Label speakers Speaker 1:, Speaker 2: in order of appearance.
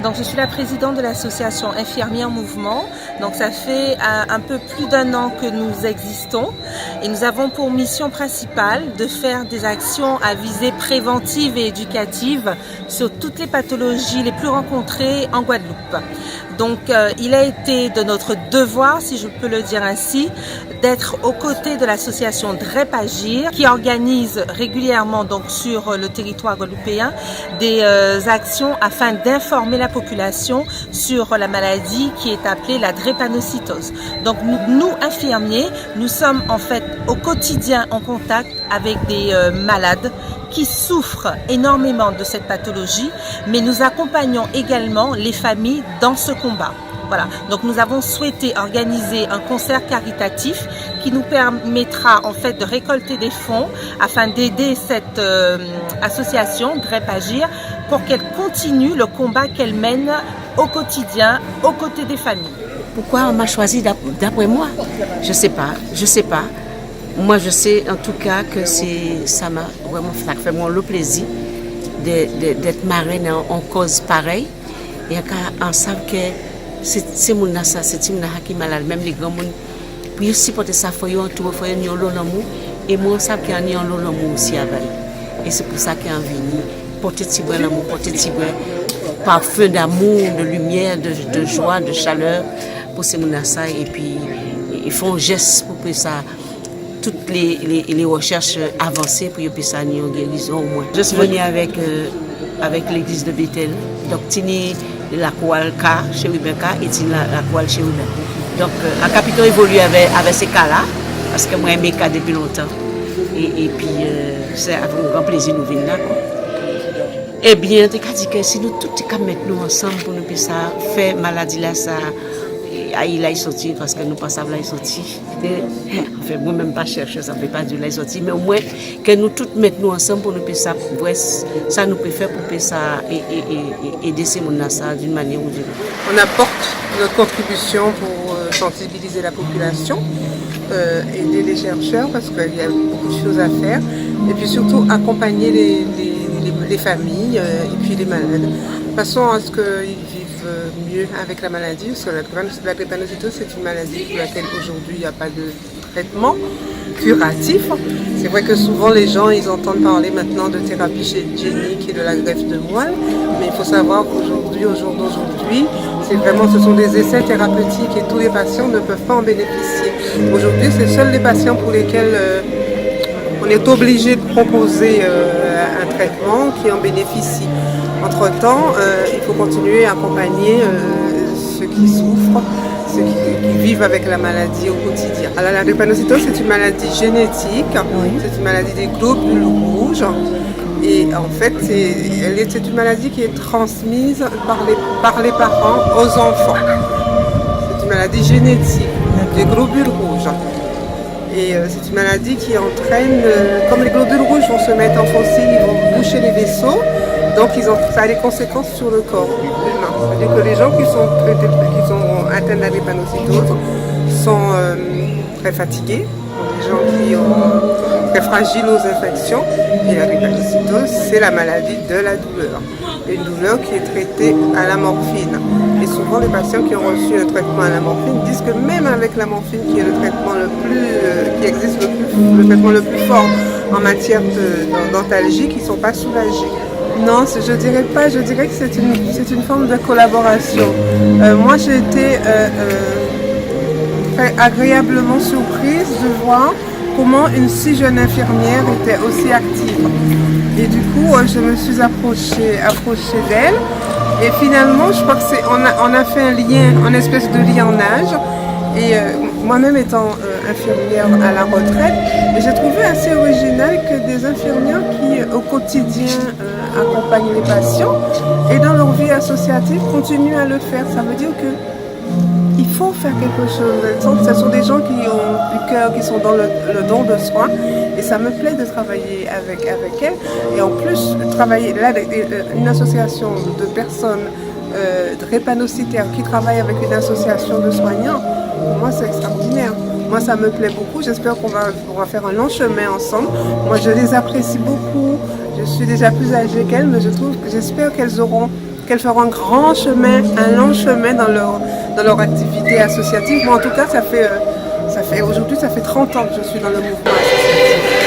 Speaker 1: Donc je suis la présidente de l'association Infirmières Mouvement. Donc ça fait un peu plus d'1 an que nous existons et nous avons pour mission principale de faire des actions à visée préventive et éducative sur toutes les pathologies les plus rencontrées en Guadeloupe. Donc il a été de notre devoir, si je peux le dire ainsi, d'être aux côtés de l'association DREP Agir qui organise régulièrement donc sur le territoire guadeloupéen des actions afin d'informer la population sur la maladie qui est appelée la drépanocytose. Donc nous infirmiers, nous sommes en fait au quotidien en contact avec des malades qui souffrent énormément de cette pathologie, mais nous accompagnons également les familles dans ce combat. Voilà, donc nous avons souhaité organiser un concert caritatif qui nous permettra en fait de récolter des fonds afin d'aider cette association DREP Agir pour qu'elle continue le combat qu'elle mène au quotidien, aux côtés des familles.
Speaker 2: Pourquoi on m'a choisi d'après moi? Je sais pas. Moi, je sais en tout cas que ça m'a vraiment fait le plaisir d'être marraine en cause pareille et on sait que c'est mon nasa, c'est mon qui malade, même les grands monde. Puis supporter ça, faut y tout, faut y l'amour et moi, on sait qu'il y a un l'amour aussi avec. Et c'est pour ça qu'il y a envie porter petit brin l'amour, porter petit brin parfum d'amour, de lumière, de joie, de chaleur pour ces nasa et puis ils font un geste pour que ça. Toutes les recherches avancées pour que ça ait une guérison au moins. Je suis venue avec l'église de Bethel, donc Tini la Koualka chez Rebecca et Tini la Koual chez Rebecca. Donc la capitale évolue avec ces cas-là, parce que moi j'aime mes cas depuis longtemps. Et puis c'est avec un grand plaisir nous venir là. Eh bien, tu as dit que si nous tous mettre nous ensemble pour nous faire maladie là, ça. Il est sorti parce que nous pensons qu'il est sorti. Enfin, moi-même pas chercher, ça ne veut pas dire qu'il est sorti, mais au moins que nous tous mettons ensemble pour nous faire ça. Ça nous peut faire pour ça et aider ces gens d'une manière ou d'une autre.
Speaker 3: On apporte notre contribution pour sensibiliser la population, aider les chercheurs parce qu'il y a beaucoup de choses à faire et puis surtout accompagner les familles et puis les malades de façon à ce qu'ils vivent mieux avec la maladie, parce que la drépanocytose c'est une maladie pour laquelle aujourd'hui il n'y a pas de traitement curatif. C'est vrai que souvent les gens ils entendent parler maintenant de thérapie génique et de la greffe de moelle, mais il faut savoir qu'aujourd'hui, au jour d'aujourd'hui, ce sont des essais thérapeutiques et tous les patients ne peuvent pas en bénéficier. Aujourd'hui, c'est seuls les patients pour lesquels on est obligé de proposer un traitement qui en bénéficient. Entre-temps, il faut continuer à accompagner ceux qui souffrent, ceux qui vivent avec la maladie au quotidien. Alors, la drépanocytose, c'est une maladie génétique, c'est une maladie des globules rouges. Et en fait, c'est une maladie qui est transmise par les parents aux enfants. C'est une maladie génétique des globules rouges. Et c'est une maladie qui entraîne, comme les globules rouges vont se mettre en fossile, ils vont boucher les vaisseaux. Donc ça a des conséquences sur le corps humain. C'est-à-dire que les gens qui sont atteints de la drépanocytose sont très fatigués, des gens qui sont très fragiles aux infections. Et la drépanocytose, c'est la maladie de la douleur. Une douleur qui est traitée à la morphine. Et souvent, les patients qui ont reçu un traitement à la morphine disent que même avec la morphine, qui est le traitement le traitement le plus fort en matière d'antalgie, ils ne sont pas soulagés. Non, je dirais pas. Je dirais que c'est une forme de collaboration. Moi, j'ai été très agréablement surprise de voir comment une si jeune infirmière était aussi active. Et du coup, je me suis approchée d'elle. Et finalement, je crois on a fait un lien, une espèce de lien en âge. Et moi-même étant infirmière à la retraite, j'ai trouvé assez original que des infirmières qui au quotidien accompagnent les patients et dans leur vie associative continuent à le faire. Ça veut dire qu'il faut faire quelque chose. Ce sont des gens qui ont du cœur, qui sont dans le don de soi. Et ça me plaît de travailler avec elles. Et en plus, travailler là, une association de personnes drépanocytaires qui travaillent avec une association de soignants, pour moi c'est extraordinaire. Moi ça me plaît beaucoup, j'espère qu'on va faire un long chemin ensemble. Moi je les apprécie beaucoup, je suis déjà plus âgée qu'elles, mais j'espère qu'elles auront qu'elles feront un grand chemin, un long chemin dans leur activité associative. Moi, en tout cas, aujourd'hui, ça fait 30 ans que je suis dans le mouvement associatif.